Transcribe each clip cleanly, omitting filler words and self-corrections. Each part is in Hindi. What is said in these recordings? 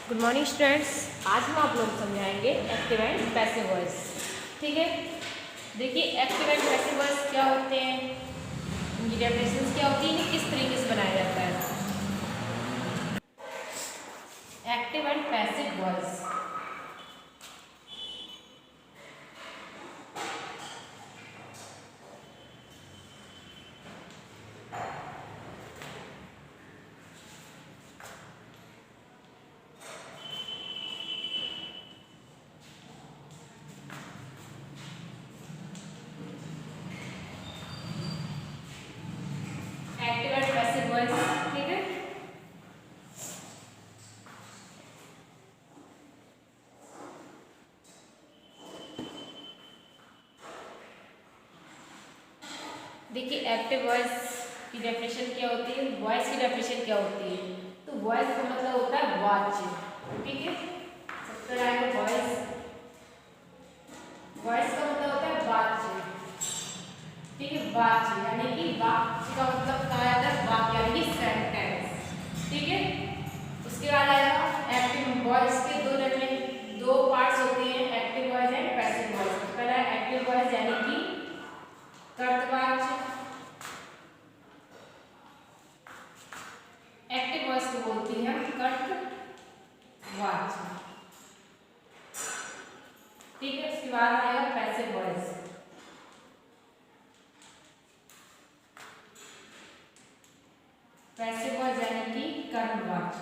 Good morning students. आज हम आप लोग समझाएंगे एक्टिव एंड पैसिव वॉइस। ठीक है, देखिए एक्टिव एंड पैसिव वॉइस क्या होते हैं, इनकी डेफिनेशंस क्या होती है, किस तरीके से बनाया जाता है। Active and passive voice, active and passive voice. ठीक है, देखिए एक्टिव वॉइस की डेफिनेशन क्या होती है, वॉइस की डेफिनेशन क्या होती है। तो वॉइस का मतलब होता है वाच्य। ठीक है, सबसे आएगा वॉइस। वॉइस का मतलब होता है वाच्य। ठीक है, वाच्य यानी कि वाक्य का मतलब क्या आता है, वाक्य यानी कि सेंटेंस। ठीक है, उसके बाद आएगा एक्टिव वॉइस के दो पार्ट्स होते हैं, active voice and passive voice. पहला एक्टिव वॉइस यानी कि कर्तवाच्य। एक्टिव वॉइस को बोलती है कर्तवाच्य। ठीक है, उसके बाद आएगा पैसिव वॉइस। पैसिव वॉइस यानी कि कर्मवाच्य।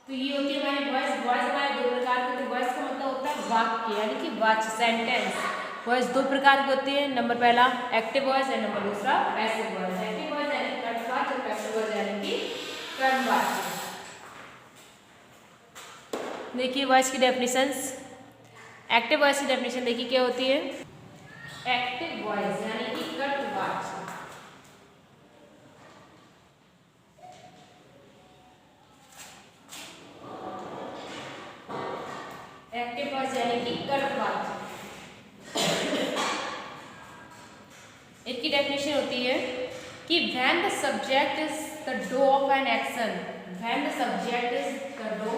तो ये होती है हमारी वॉइस। वॉइस हमारे दो प्रकार की होती है। वॉइस का मतलब होता है वाक्य यानी कि वाच्य, सेंटेंस। वॉइस दो प्रकार की होती है, नंबर पहला एक्टिव वॉइस और नंबर दूसरा पैसिव वॉइस। एक्टिव वॉइस यानी कि कर्तवाच्य और पैसिव वॉइस यानी कि कर्मवाच्य। देखिए वॉइस की डेफिनेशंस, एक्टिव वॉइस की डेफिनेशन देखिए क्या होती है। एक्टिव वॉइस यानी कि कर्तवाच्य, एक्टिव वॉइस यानी कि कर्तवाच्य। इसकी डेफिनेशन होती है कि when the subject is the do of an action, when the subject is the do,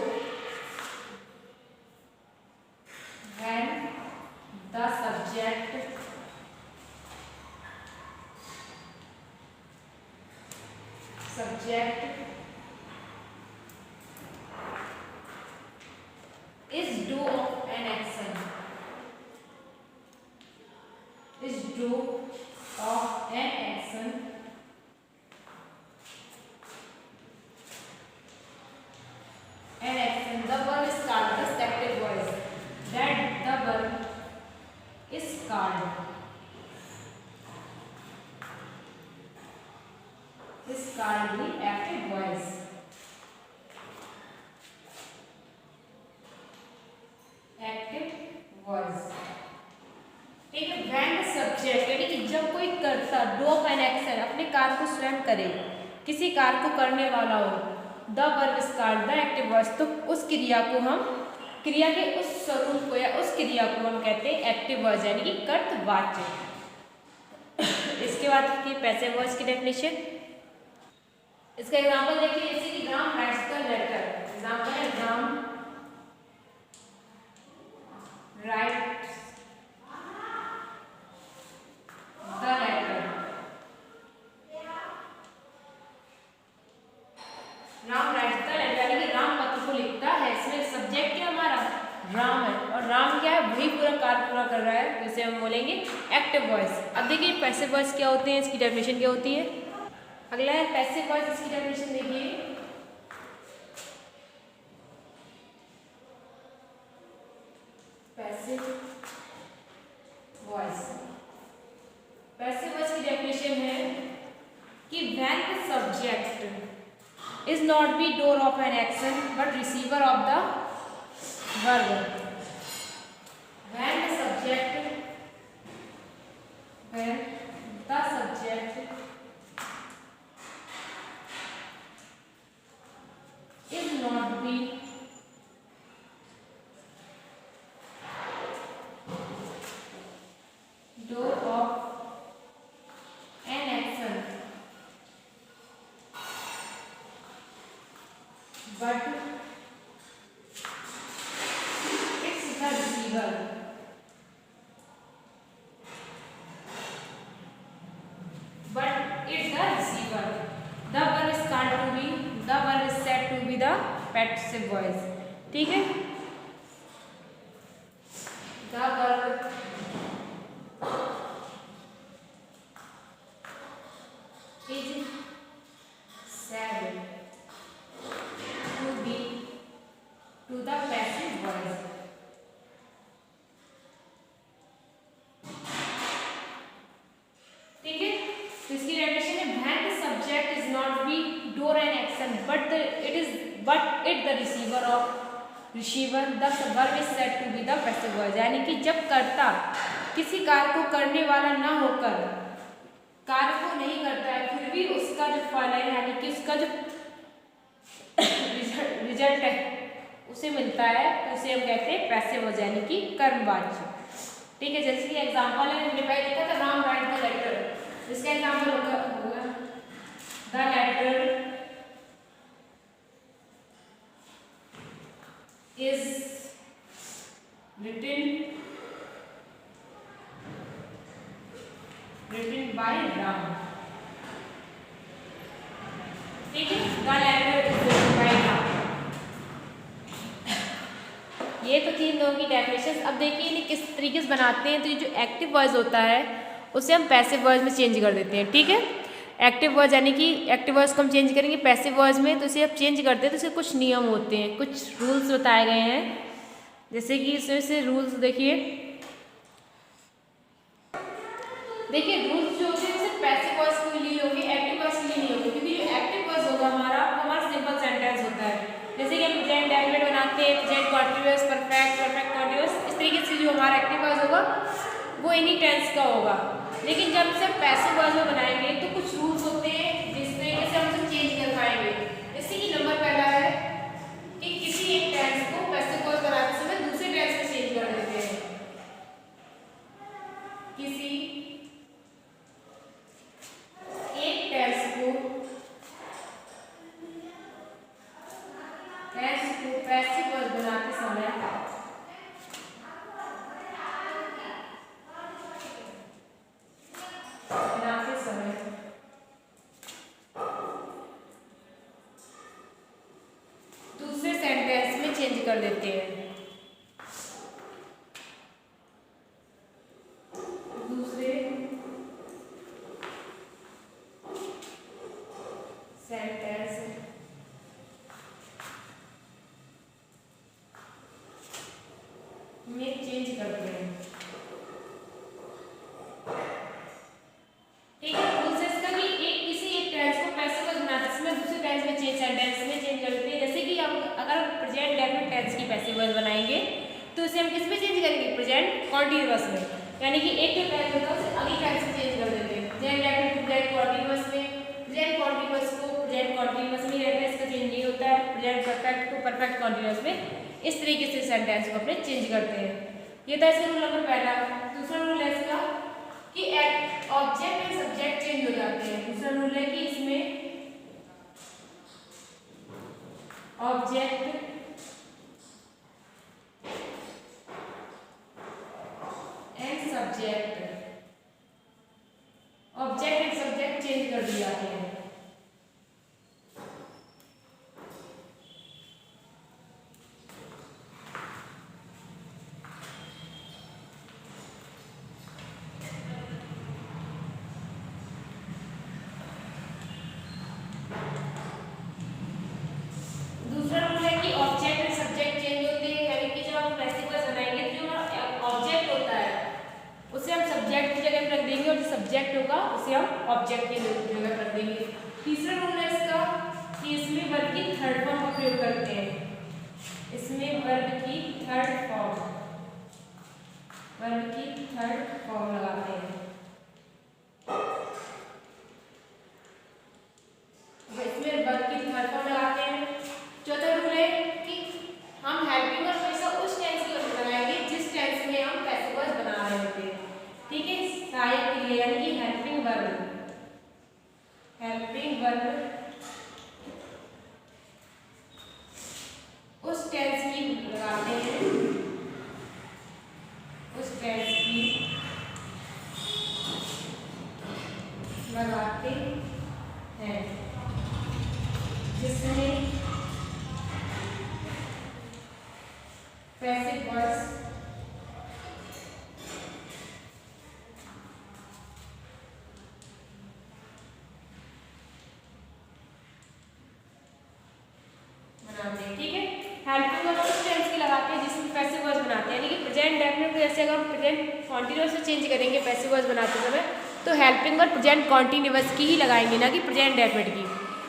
when the subject is do of an action, is do of an action, the verb is called the active voice. That the verb is called the active voice. Active voice. ठीक है, when the subject यानी कि जब कोई कर्ता डू ऑफ एन एक्शन अपने कार्य को स्वयं करे, किसी कार्य को करने वाला हो, the verb is called the active voice, तो उस क्रिया को हम, क्रिया के उस स्वरूप को या उस क्रिया को हम कहते हैं एक्टिव वॉइस यानी कि कर्तवाच्य। इसके बाद की पैसिव वॉइस की डेफिनेशन, इसका एग्जांपल देखिए, जैसे कि Ram writes the letter. Example है Ram writes the letter. Ram writes the letter यानी कि राम पत्र को लिखता है। इसमें सब्जेक्ट क्या हमारा राम है, और राम क्या है, वही पूरा कार्य पूरा कर रहा है, तो इसे हम बोलेंगे एक्टिव वॉइस। अब देखिए पैसिव वॉइस क्या होते हैं, इसकी डेफिनेशन क्या होती है। अगला है पैसिव वॉइस, इसकी डेफिनेशन देखिए। पैसिव वॉइस, पैसिव वॉइस की डेफिनेशन है कि when the subject is not the doer of an action but receiver of the verb, when the subject is not the doer of an action but it's the receiver. But it's the receiver. The verb is called to be, the verb is said to be the passive voice. ठीक है, the verb is said to be to the passive voice. ठीक है, तो इसकी रेपिटेशन है when the subject is not be door and action but it the receiver the verb is said to be the passive voice. यानी कि जब कर्ता किसी कार्य को करने वाला ना होकर कार्य को नहीं करता है फिर भी उसका जो फल है यानी कि उसका जो रिजल्ट है उसे मिलता है तो उसे हम कहते हैं पैसिव वॉइस यानी कि कर्मवाच्य. ठीक है, जैसे कि एग्जांपल है हमने पहले देखा था राम राइट द लेटर. इसका एग्जांपल होगा the letter is written by Ram. ठीक है, the letter is written by Ram. ये तो तीन लोगों की डेफिनेशन. अब देखिए इन्हें किस तरीके से बनाते हैं. तो ये जो एक्टिव वॉइस होता है उसे हम पैसिव वॉइस में चेंज कर देते हैं. ठीक है, एक्टिव वॉइस यानी कि एक्टिव वॉइस को हम चेंज करेंगे पैसिव वॉइस में. तो इसे अब चेंज करते हैं तो इसके कुछ नियम होते हैं, कुछ रूल्स बताए गए हैं. जैसे कि इसमें से रूल्स देखिए रूल्स जो होते हैं सिर्फ पैसिव वॉइस के लिए होंगे, एक्टिव वॉइस के लिए नहीं होंगे. क्योंकि जो एक्टिव वॉइस होगा हमारा सिंपल सेंटेंस होता है. जैसे कि हम प्रेजेंट डेफिनेट बनाते हैं, प्रेजेंट कॉन्टिन्यूअस, परफेक्ट कॉन्टिन्यूअस. इस तरीके से जो हमारा एक्टिव वॉइस होगा वो एनी टेंस का होगा. लेकिन जब से हम पैसिव वॉइस में बनाएंगे तो कुछ रूल्स होते हैं जिस तरीके से हम उसे चेंज कर पाएंगे. जैसे कि नंबर पहला है कि किसी एक टेंस को पैसिव वॉइस बनाते समय दूसरे टेंस में चेंज कर देते हैं. किसी एक टेंस को पैसिव वॉइस बनाते समय दूसरे सेंटेंस में चेंज कर देते हैं. दूसरे सेंटेंस में चेंज करते हैं. ठीक है, रूल्स इसका कि किसी एक टेंस को पैसिव वॉइस बनाते समय दूसरे टेंस में सेंटेंस में चेंज कर देते हैं. जैसे कि हम अगर प्रेजेंट डेफिनेट टेंस की पैसिव वॉइस बनाएंगे तो इसे हम किस में चेंज करेंगे, प्रेजेंट कॉन्टिन्यूअस में. यानी कि एक जो टेंस होता है उसे अगली टेंस में चेंज कर देते हैं. प्रेजेंट डेफिनेट प्रेजेंट कॉन्टिन्यूअस में, प्रेजेंट कॉन्टिन्यूअस को प्रेजेंट कॉन्टिन्यूअस में रहता है, इसका चेंज नहीं होता है. प्रेजेंट परफेक्ट को परफेक्ट कॉन्टिन्यूअस में. इस तरीके से सेंटेंस को अपने चेंज करते हैं. ये था इसका रूल नंबर पहला. दूसरा रूल है इसका कि ऑब्जेक्ट एंड सब्जेक्ट चेंज हो जाते हैं. दूसरा रूल है कि इसमें ऑब्जेक्ट एंड सब्जेक्ट चेंज कर दिए जाते हैं. दूसरा रूल है कि ऑब्जेक्ट एंड सब्जेक्ट चेंज होते हैं. यानी कि जब हम पैसिव वॉइस बनाएंगे तो जो ऑब्जेक्ट होता है उसे हम सब्जेक्ट की जगह रख देंगे और जो सब्जेक्ट होगा उसे हम ऑब्जेक्ट की जगह रख देंगे. तीसरा रूल है इसका कि इसमें वर्ब की थर्ड फॉर्म का प्रयोग करते हैं. इसमें वर्ब की थर्ड फॉर्म लगाते हैं. इसमें वर्ब की थर्ड फॉर्म लगाते हैं. चौथा रूल है कि हम हेल्पिंग वर्ब हमेशा उस टेंस की वजह बनाएंगे जिस टेंस में हम पैसिव वॉइस बना रहे होते हैं. ठीक है, सहायक क्रिया यानी कि हेल्पिंग वर्ब जिसमें पैसिव वॉइस बनाते हैं, ठीक है। हेल्पिंग वर्ब उस टेंस की लगाते हैं जिसमें पैसिव वॉइस बनाते हैं, यानी कि प्रेजेंट डेफिनेट को जैसे अगर हम प्रेजेंट कॉन्टिन्यूअस से चेंज करेंगे पैसिव वॉइस बनाते समय, तो हेल्पिंग वर्ब प्रेजेंट कॉन्टिन्यूअस की ही लगाएंगे, ना कि प्रेजेंट डेफिनेट की।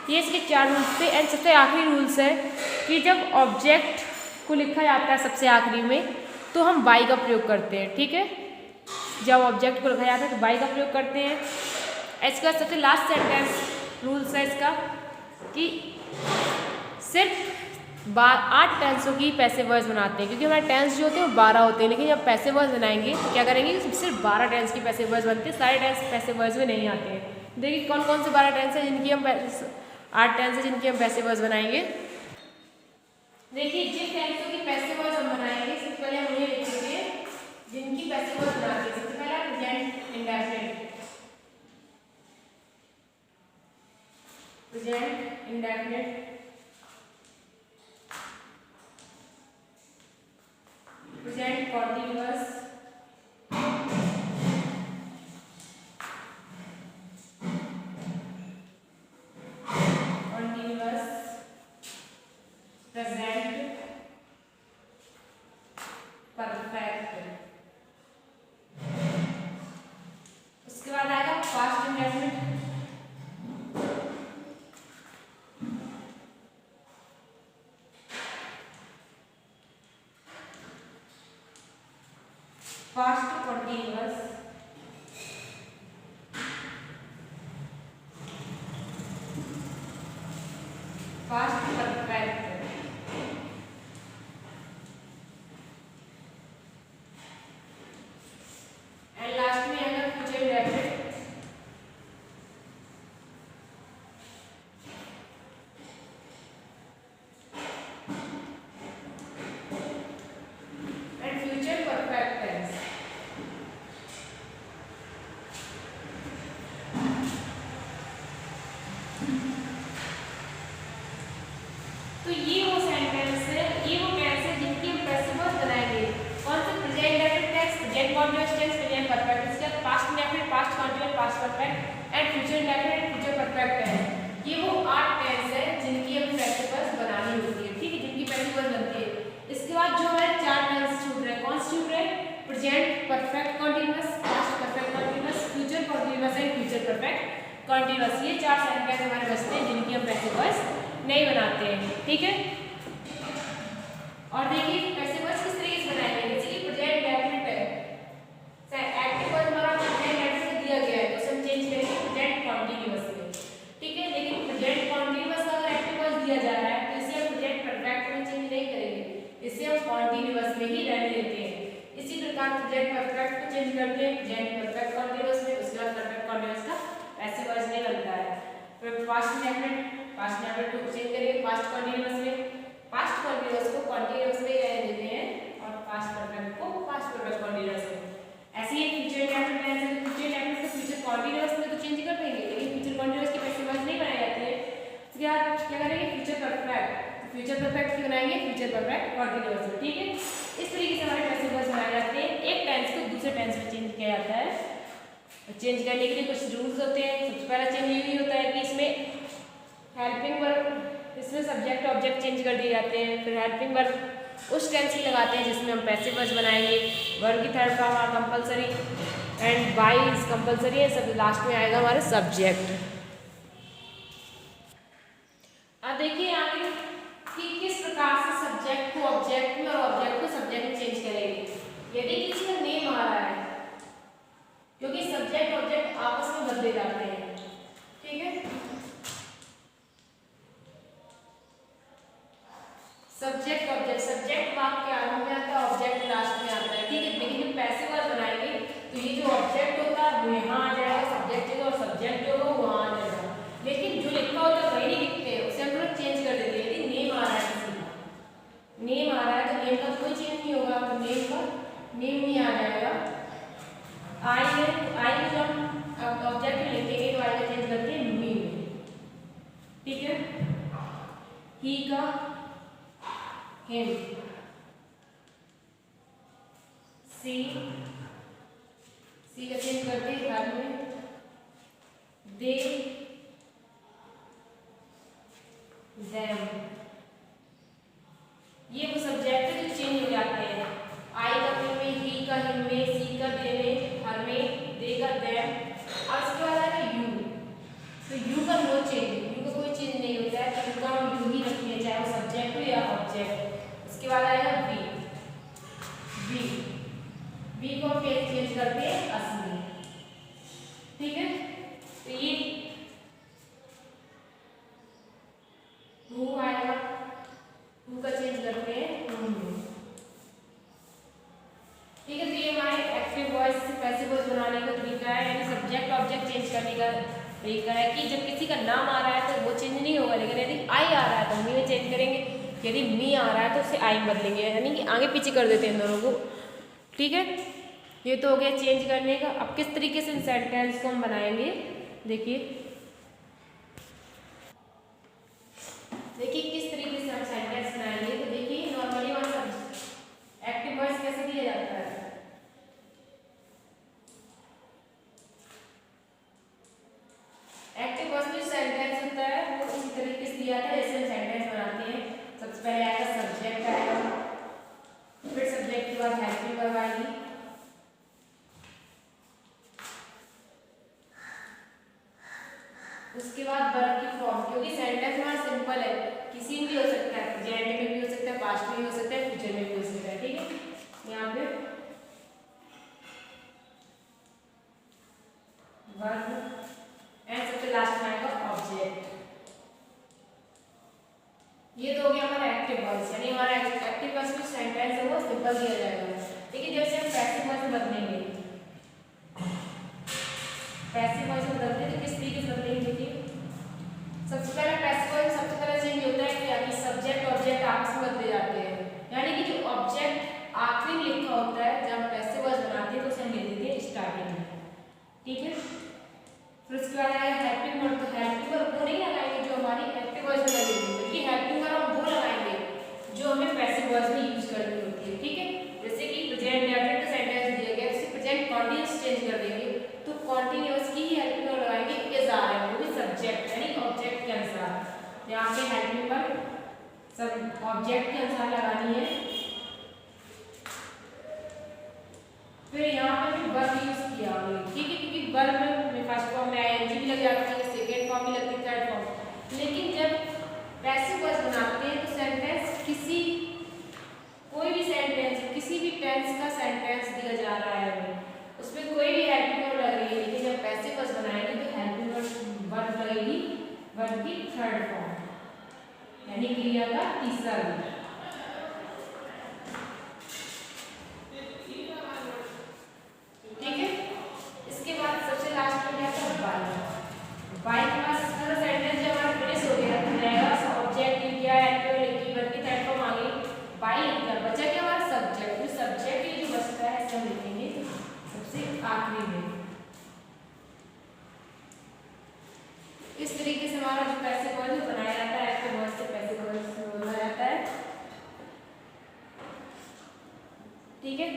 ये इसके 4 रूल्स थे। एंड सबसे आखिरी रूल्स है कि जब ऑब्जेक्ट को लिखा जाता है सबसे आखिरी में, तो हम बाई का प्रयोग करते हैं, ठीक है। जब ऑब्जेक्ट को लिखा जाता है तो बाई का प्रयोग करते हैं। इसका सबसे लास्ट सेंटेंस रूल्स है इसका कि सिर्फ 8 टेंसों की पैसिव वॉइस बनाते हैं, क्योंकि हमारे टेंस जो होते हैं वो 12 होते हैं, लेकिन जब पैसिव वॉइस बनाएंगे तो क्या करेंगे, सिर्फ 12 टेंस की पैसिव वॉइस बनते हैं, सारे टेंस पैसिव वॉइस में नहीं आते हैं। देखिए कौन कौन से 12 टेंस है जिनकी हम 8 टेंस है जिनकी हम पैसिव वॉइस बनाएंगे। देखिए जिन टेंसों की पैसिव वॉइस हम बनाएंगे, सबसे पहले हम ये लिखेंगे जिनकी पैसिव वॉइस बनाते हैं। सबसे पहला present indefinite, present indefinite, present continuous, continuous, present perfect. उसके बाद आएगा past indefinite, past continuous, past perfect, and last में आएगा future indefinite, and future perfect tense. तो ये वो सेंटेंस है, ये वो टेंस है जिनकी हम पैसिव वॉइस बनाएंगे। कौन से, present indefinite tense, present continuous tense, present perfect. इसके बाद past indefinite, past continuous, past perfect, and future indefinite, future perfect tense. ये वो 8 टेंस है जिनकी हमें पैसिव वॉइस बनानी होती है, ठीक है, जिनकी पैसिव वॉइस बनती है। इसके बाद जो हमारे 4 टेंस छूट रहे हैं, कौन से छूट रहे हैं, present perfect continuous, past perfect continuous, future continuous and future perfect continuous. ये 4 सेंटेंस हमारे बचते हैं जिनकी हम पैसिव वॉइस नहीं बनाते हैं, ठीक है। और देखिए पैसिव वॉइस किस तरीके से बनाएंगे, जैसे कि प्रेजेंट डेफिनेट है, एक्टिव वॉइस हमारा प्रेजेंट डेफिनेट दिया गया है तो उसे हम चेंज करेंगे प्रेजेंट कॉन्टिन्यूअस में, ठीक है। लेकिन प्रेजेंट कॉन्टिन्यूअस का अगर एक्टिव वॉइस दिया जा रहा है तो इसे हम प्रेजेंट परफेक्ट में चेंज नहीं करेंगे, इसे हम कॉन्टिन्यूअस में ही रहने देते हैं। इसी प्रकार प्रेजेंट परफेक्ट को चेंज करते हैं प्रेजेंट परफेक्ट कॉन्टिन्यूअस में, उसके बाद परफेक्ट कॉन्टिन्यूअस का पैसिव वॉइस नहीं बनता है। फिर पास्ट इंडेफिनिट, पास्ट इंडेफिनिट को चेंज करेंगे पास्ट कॉन्टिन्यूअस में, पास्ट कॉन्टिन्यूअस को कॉन्टिन्यूअस में रहने देते हैं और पास्ट परफेक्ट को पास्ट परफेक्ट कॉन्टिन्यूअस में। ऐसे ही फ्यूचर इंडेफिनिट टेंस है, फ्यूचर इंडेफिनिट को फ्यूचर कॉन्टिन्यूअस में तो चेंज कर देंगे, लेकिन फ्यूचर कॉन्टिन्यूअस की पैसिव वॉइस नहीं बनाई जाती है। तो क्या करेंगे, फ्यूचर परफेक्ट, फ्यूचर परफेक्ट की बनाएंगे फ्यूचर परफेक्ट कॉन्टिन्यूअस में, ठीक है। इस तरीके से हमारे पैसिव वॉइस बनाए जाते हैं। एक टेंस को दूसरे टेंस में चेंज किया जाता है। चेंज करने के लिए कुछ रूल्स होते हैं। सबसे पहला चेंज ये भी होता है कि इसमें हेल्पिंग वर्ब, इसमें सब्जेक्ट ऑब्जेक्ट चेंज कर दिए जाते हैं। फिर हेल्पिंग वर्ब उस टेंस की लगाते हैं जिसमें हम पैसिव वॉइस बनाएंगे। वर्ब की third form are compulsory and by is compulsory है। सब लास्ट में आएगा हमारे सब्जेक्ट। अब देखिए आगे कि किस प्रकार से सब्जेक्ट को ऑब्जेक्ट में और ऑब्जेक्ट को सब्जेक्ट में चेंज करेंगे। यदि किसी का नेम आ रहा है, क्योंकि सब्जेक्ट ऑब्जेक्ट आपस में बदले जाते हैं, ठीक है। सब्जेक्ट ऑब्जेक्ट, सब्जेक्ट वाक्य आरंभ में आता है, ऑब्जेक्ट लास्ट में आता है, ठीक है। लेकिन जब पैसिव वॉइस बनाएंगे तो ये जो ऑब्जेक्ट होता है वो यहाँ आ जाएगा, सब्जेक्ट जो और सब्जेक्ट जो हो वहाँ आ जाएगा। लेकिन जो लिखा होता है वही नहीं लिखते हैं, उसे हम लोग चेंज कर देते हैं। यदि नेम आ रहा है, किसी का नेम आ रहा है तो नेम का कोई चेंज नहीं होगा, तो नेम का नेम नहीं आ जाएगा। आई है, आई को जब ऑब्जेक्ट में लिखेंगे तो आई का चेंज करते हैं मी में, ठीक है। ही का हिम, सी का चेंज करते हैं हर में, दे देम। ये वो सब्जेक्ट है जो चेंज हो जाते हैं। आई का हिम में, ही का हिम में, सी का दे में, हर में, दे का देम। और उसके बाद आएगा यू। तो यू का नो चेंज, यू का कोई चेंज नहीं होता है, तो उसका हम यू ही रखते हैं, चाहे वो सब्जेक्ट हो या ऑब्जेक्ट। उसके बाद आएगा वी। वी को हम चेंज करते हैं असली। ठीक है, तो ये हु आएगा, हु का चेंज करते हैं हुम। ठीक है, तो ये हमारे एक्टिव वॉइस से पैसिव वॉइस बनाने का तरीका है, यानी सब्जेक्ट ऑब्जेक्ट चेंज करने का तरीका है कि जब किसी का नाम आ रहा है तो वो चेंज नहीं होगा, लेकिन यदि आई आ रहा है तो मी में चेंज करेंगे, यदि मी आ रहा है तो उसे आई में बदलेंगे, यानी कि आगे पीछे कर देते हैं इन दोनों को। ठीक है, ये तो हो गया चेंज करने का। अब किस तरीके से इन सेंटेंस को हम बनाएंगे, देखिए किस तरीके से हम सेंटेंस बनाएंगे। तो देखिए नॉर्मली हमारा एक्टिव वॉइस कैसे दिया जाता है, एक्टिव वॉइस में सेंटेंस होता है वो इसी तरीके से दिया था जैसे हम सेंटेंस बनाते हैं। सबसे पहले आएगा सब्जेक्ट आएगा, फिर सब्जेक्ट के बाद हेल्पिंग वर्ब आएगी, उसके बाद वर्ब की फॉर्म, क्योंकि सेंटेंस हमारा सिंपल है, किसी में भी हो सकता है, प्रेजेंट में भी हो सकता है, पास्ट में भी हो सकता है, फ्यूचर में भी हो सकता है। ठीक है, यहाँ पे वर्ब एंड सबसे लास्ट में आएगा ऑब्जेक्ट। ये तो हो गया हमारा एक्टिव वॉइस, यानी हमारा एक्टिव वॉइस में सेंटेंस है वो सिंपल दिया जाएगा। लेकिन जैसे हम पैसिव वॉइस बदलेंगे, पैसिव वॉइस में बदलते हैं तो किस तरीके से बदलेंगे, देखिए सबसे पहले पैसिव वॉइस सबसे पहले चेंज होता है क्या कि सब्जेक्ट ऑब्जेक्ट आपस में बदले जाते हैं, यानी कि जो ऑब्जेक्ट आखिरी में लिखा होता है जब पैसिव वॉइस बनाते हैं तो उसे हम लिख देते हैं स्टार्टिंग में। ठीक है, फिर उसके बाद आया हेल्पिंग वर्ब। तो हेल्पिंग वर्ब वो नहीं लगाएंगे जो हमारी एक्टिव वॉइस में लगेगी, बल्कि हेल्पिंग वर्ब हम वो लगाएंगे जो हमें पैसिव वॉइस में यूज करनी होती है। ठीक है, जैसे कि प्रेजेंट डेफिनेट का सेंटेंस दिया गया, उसे प्रेजेंट कॉन्टिन्यूअस चेंज कर देंगे, तो कॉन्टिन्यूअस की ही हेल्पिंग वर्ब लगाएंगे, इज आ रहा है वो भी सब्जेक्ट यानी ऑब्जेक्ट के अनुसार। यहाँ पे हेल्पिंग वर्ब सब ऑब्जेक्ट के अनुसार लगानी है। फिर यहाँ पे भी वर्ब यूज किया हमने, ठीक है, क्योंकि वर्ब में फर्स्ट फॉर्म में आईएनजी भी लग जाती है, सेकेंड फॉर्म भी लगती है, थर्ड फॉर्म। लेकिन जब पैसिव वॉइस बनाते हैं तो सेंटेंस कोई भी सेंटेंस किसी भी टेंस का सेंटेंस दिया जा रहा है उसमें कोई भी हेल्पिंग वर्ब लग रही है, लेकिन जब पैसिव वॉइस बनाएंगे तो हेल्पिंग वर्ब लगेगी वर्ब की थर्ड फॉर्म यानी क्रिया का तीसरा रूप। ठीक है, इसके बाद सबसे लास्ट में क्या था बाई। बाई के पास पूरा सेंटेंस जब हमारा फिनिश हो गया तो रहेगा ऑब्जेक्ट लिख दिया, एक्टिव लिख दी, वर्ब की थर्ड फॉर्म आ गई, बाई लिख दिया, बचा क्या हमारा सब्जेक्ट। तो सब्जेक्ट ये जो बचता है इसे हम लिखेंगे सबसे आखिरी में। इस तरीके से हमारा जो पैसिव वॉइस बनाया जाता है, एक्टिव वॉइस से पैसिव वॉइस बनाया जाता है। ठीक है,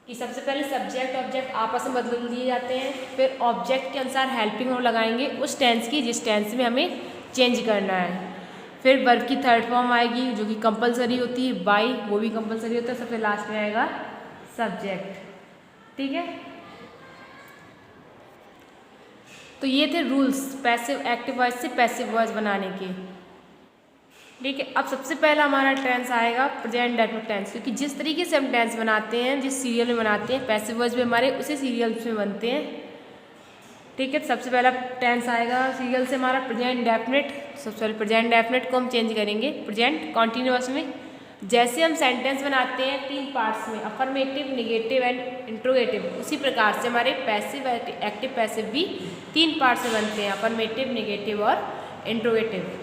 कि सबसे पहले सब्जेक्ट ऑब्जेक्ट आपस में बदल दिए जाते हैं, फिर ऑब्जेक्ट के अनुसार हेल्पिंग वर्ब लगाएंगे उस टेंस की जिस टेंस में हमें चेंज करना है। फिर वर्ब की थर्ड फॉर्म आएगी जो कि कंपलसरी होती है, बाई वो भी कंपलसरी होता है, सबसे लास्ट में आएगा सब्जेक्ट। ठीक है, तो ये थे रूल्स पैसिव एक्टिव वॉइस से पैसिव वॉइस बनाने के। ठीक है, अब सबसे पहला हमारा टेंस आएगा प्रेजेंट डेफिनिट टेंस, क्योंकि जिस तरीके से हम टेंस बनाते हैं जिस सीरियल में बनाते हैं पैसिव वॉइस भी हमारे उसी सीरियल में बनते हैं। ठीक है, सबसे पहला टेंस आएगा सीरियल से हमारा प्रेजेंट डेफिनिट। सबसे पहले प्रेजेंट डेफिनिट को हम चेंज करेंगे प्रेजेंट कॉन्टिन्यूअस में। जैसे हम सेंटेंस बनाते हैं 3 पार्ट्स में, अफर्मेटिव, नेगेटिव एंड इंट्रोगेटिव, उसी प्रकार से हमारे पैसिव एक्टिव पैसिव भी 3 पार्ट्स में बनते हैं, अफर्मेटिव, नेगेटिव और इंट्रोगेटिव।